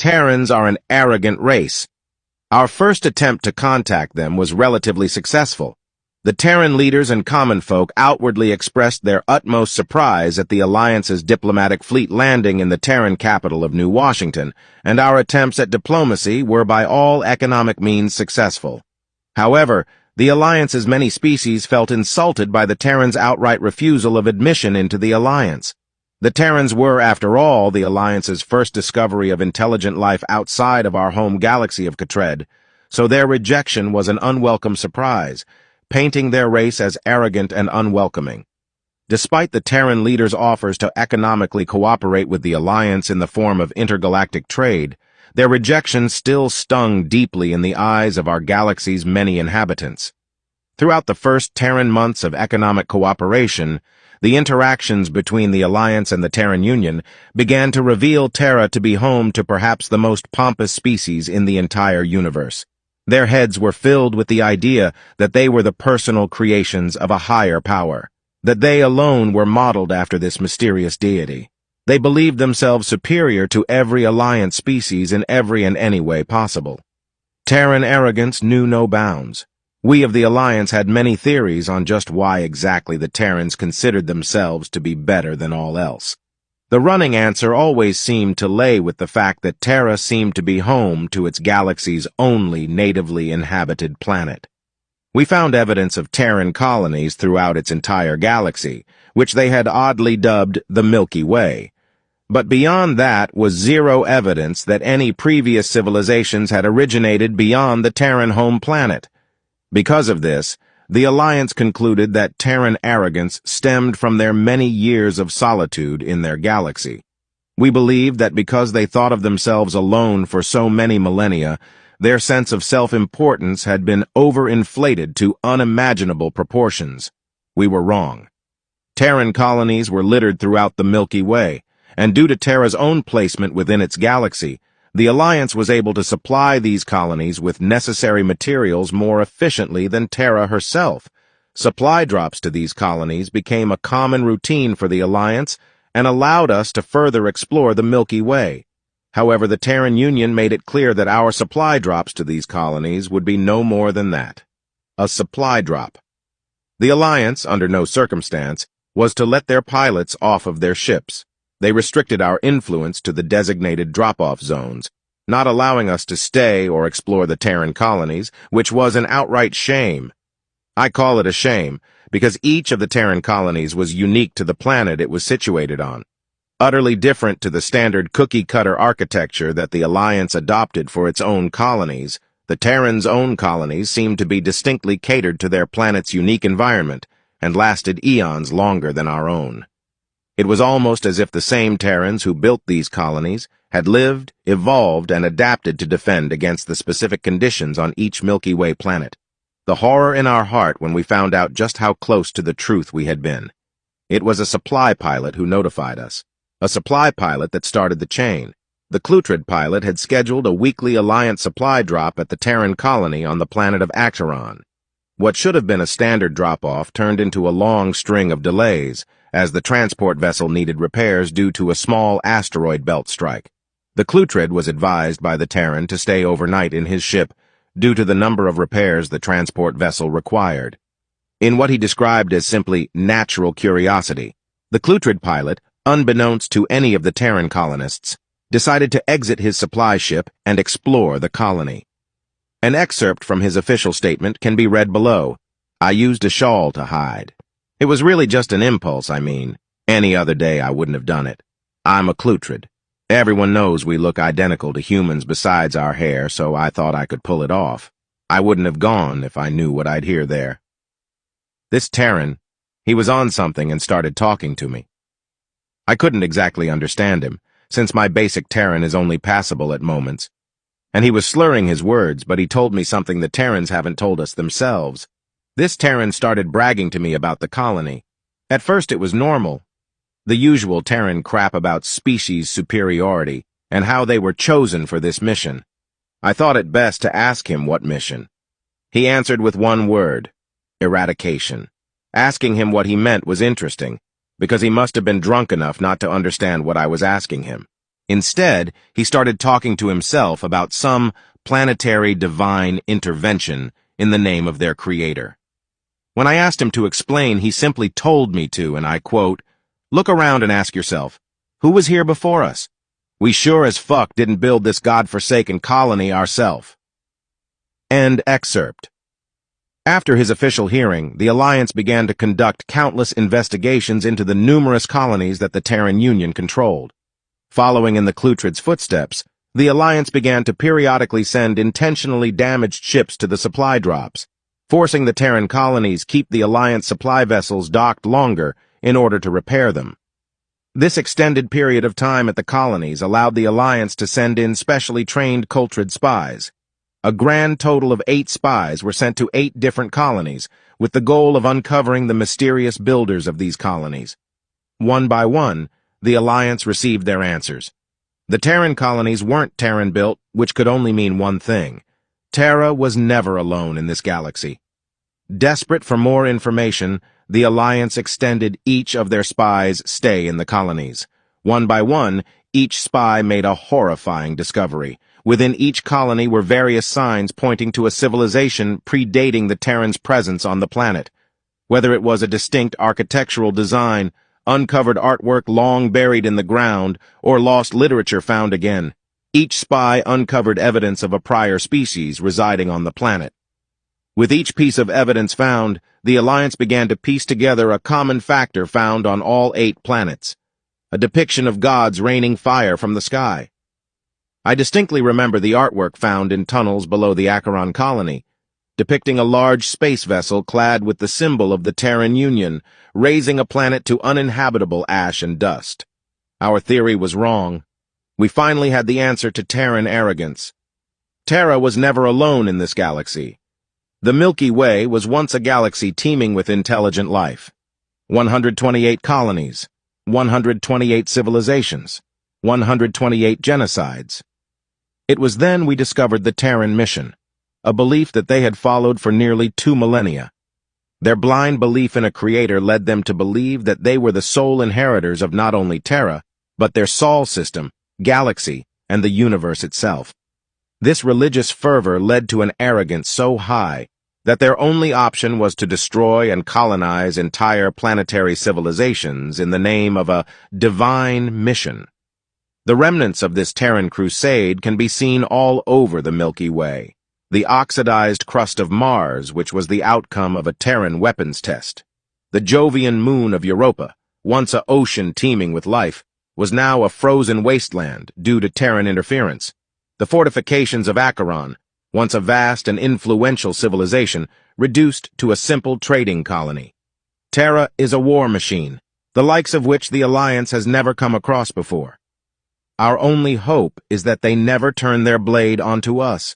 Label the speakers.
Speaker 1: Terrans are an arrogant race. Our first attempt to contact them was relatively successful. The Terran leaders and common folk outwardly expressed their utmost surprise at the Alliance's diplomatic fleet landing in the Terran capital of New Washington, and our attempts at diplomacy were by all economic means successful. However, the Alliance's many species felt insulted by the Terrans' outright refusal of admission into the Alliance. The Terrans were, after all, the Alliance's first discovery of intelligent life outside of our home galaxy of Katred, so their rejection was an unwelcome surprise, painting their race as arrogant and unwelcoming. Despite the Terran leaders' offers to economically cooperate with the Alliance in the form of intergalactic trade, their rejection still stung deeply in the eyes of our galaxy's many inhabitants. Throughout the first Terran months of economic cooperation, the interactions between the Alliance and the Terran Union began to reveal Terra to be home to perhaps the most pompous species in the entire universe. Their heads were filled with the idea that they were the personal creations of a higher power, that they alone were modeled after this mysterious deity. They believed themselves superior to every Alliance species in every and any way possible. Terran arrogance knew no bounds. We of the Alliance had many theories on just why exactly the Terrans considered themselves to be better than all else. The running answer always seemed to lay with the fact that Terra seemed to be home to its galaxy's only natively inhabited planet. We found evidence of Terran colonies throughout its entire galaxy, which they had oddly dubbed the Milky Way. But beyond that was zero evidence that any previous civilizations had originated beyond the Terran home planet. Because of this, the Alliance concluded that Terran arrogance stemmed from their many years of solitude in their galaxy. We believed that because they thought of themselves alone for so many millennia, their sense of self-importance had been overinflated to unimaginable proportions. We were wrong. Terran colonies were littered throughout the Milky Way, and due to Terra's own placement within its galaxy, the Alliance was able to supply these colonies with necessary materials more efficiently than Terra herself. Supply drops to these colonies became a common routine for the Alliance and allowed us to further explore the Milky Way. However, the Terran Union made it clear that our supply drops to these colonies would be no more than that. A supply drop. The Alliance, under no circumstance, was to let their pilots off of their ships. They restricted our influence to the designated drop-off zones, not allowing us to stay or explore the Terran colonies, which was an outright shame. I call it a shame because each of the Terran colonies was unique to the planet it was situated on, utterly different to the standard cookie-cutter architecture that the Alliance adopted for its own colonies. The Terrans' own colonies seemed to be distinctly catered to their planet's unique environment and lasted eons longer than our own. It was almost as if the same Terrans who built these colonies had lived, evolved, and adapted to defend against the specific conditions on each Milky Way planet. The horror in our heart when we found out just how close to the truth we had been. It was a supply pilot who notified us. A supply pilot that started the chain. The Clutrid pilot had scheduled a weekly Alliance supply drop at the Terran colony on the planet of Acheron. What should have been a standard drop-off turned into a long string of delays, as the transport vessel needed repairs due to a small asteroid belt strike. The Clutrid was advised by the Terran to stay overnight in his ship due to the number of repairs the transport vessel required. In what he described as simply natural curiosity, the Clutrid pilot, unbeknownst to any of the Terran colonists, decided to exit his supply ship and explore the colony. An excerpt from his official statement can be read below. I used a shawl to hide. It was really just an impulse, I mean. Any other day I wouldn't have done it. I'm a Clutrid. Everyone knows we look identical to humans besides our hair, so I thought I could pull it off. I wouldn't have gone if I knew what I'd hear there. This Terran, he was on something and started talking to me. I couldn't exactly understand him, since my basic Terran is only passable at moments. And he was slurring his words, but he told me something the Terrans haven't told us themselves. This Terran started bragging to me about the colony. At first it was normal. The usual Terran crap about species superiority and how they were chosen for this mission. I thought it best to ask him what mission. He answered with one word: eradication. Asking him what he meant was interesting, because he must have been drunk enough not to understand what I was asking him. Instead, he started talking to himself about some planetary divine intervention in the name of their creator. When I asked him to explain, he simply told me to, and I quote, "Look around and ask yourself, who was here before us? We sure as fuck didn't build this godforsaken colony ourselves." End excerpt. After his official hearing, the Alliance began to conduct countless investigations into the numerous colonies that the Terran Union controlled. Following in the Clutrid's footsteps, the Alliance began to periodically send intentionally damaged ships to the supply drops, forcing the Terran colonies keep the Alliance supply vessels docked longer in order to repair them. This extended period of time at the colonies allowed the Alliance to send in specially trained Clutrid spies. A grand total of 8 spies were sent to 8 different colonies, with the goal of uncovering the mysterious builders of these colonies. One by one, the Alliance received their answers. The Terran colonies weren't Terran-built, which could only mean one thing. Terra was never alone in this galaxy. Desperate for more information, the Alliance extended each of their spies' stay in the colonies. One by one, each spy made a horrifying discovery. Within each colony were various signs pointing to a civilization predating the Terrans' presence on the planet. Whether it was a distinct architectural design, uncovered artwork long buried in the ground, or lost literature found again, each spy uncovered evidence of a prior species residing on the planet. With each piece of evidence found, the Alliance began to piece together a common factor found on all 8 planets: a depiction of gods raining fire from the sky. I distinctly remember the artwork found in tunnels below the Acheron colony, depicting a large space vessel clad with the symbol of the Terran Union, raising a planet to uninhabitable ash and dust. Our theory was wrong. We finally had the answer to Terran arrogance. Terra was never alone in this galaxy. The Milky Way was once a galaxy teeming with intelligent life. 128 colonies, 128 civilizations, 128 genocides. It was then we discovered the Terran mission, a belief that they had followed for nearly 2 millennia. Their blind belief in a creator led them to believe that they were the sole inheritors of not only Terra, but their sol system, galaxy, and the universe itself. This religious fervor led to an arrogance so high that their only option was to destroy and colonize entire planetary civilizations in the name of a divine mission. The remnants of this Terran crusade can be seen all over the Milky Way. The oxidized crust of Mars, which was the outcome of a Terran weapons test. The Jovian moon of Europa, once an ocean teeming with life, was now a frozen wasteland due to Terran interference. The fortifications of Acheron, once a vast and influential civilization, reduced to a simple trading colony. Terra is a war machine, the likes of which the Alliance has never come across before. Our only hope is that they never turn their blade onto us.